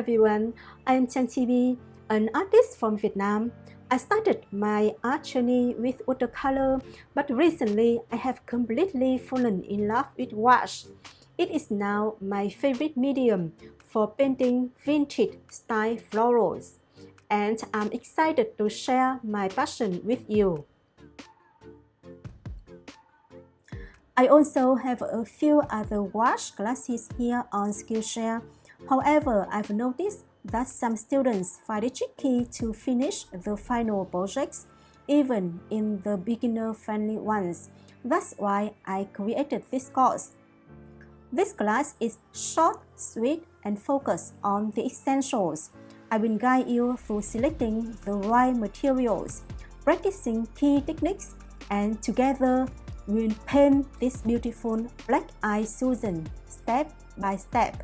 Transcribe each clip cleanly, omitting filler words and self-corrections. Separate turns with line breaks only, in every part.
everyone, I'm Trang Chibi, an artist from Vietnam. I started my art journey with watercolor, but recently I have completely fallen in love with gouache. It is now my favorite medium for painting vintage style florals, and I'm excited to share my passion with you. I also have a few other gouache classes here on Skillshare. However, I've noticed that some students find it tricky to finish the final projects, even in the beginner-friendly ones. That's why I created this course. This class is short, sweet, and focused on the essentials. I will guide you through selecting the right materials, practicing key techniques, and together we'll paint this beautiful black-eyed Susan step by step.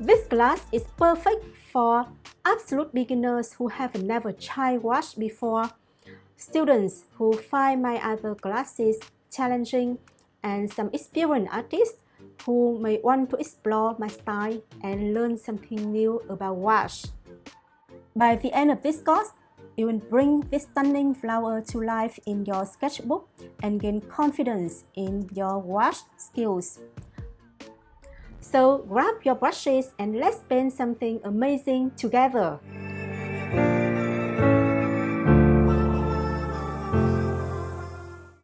This class is perfect for absolute beginners who have never tried gouache before, students who find my other classes challenging, and some experienced artists who may want to explore my style and learn something new about gouache. By the end of this course, you will bring this stunning flower to life in your sketchbook and gain confidence in your gouache skills. So grab your brushes and let's paint something amazing together.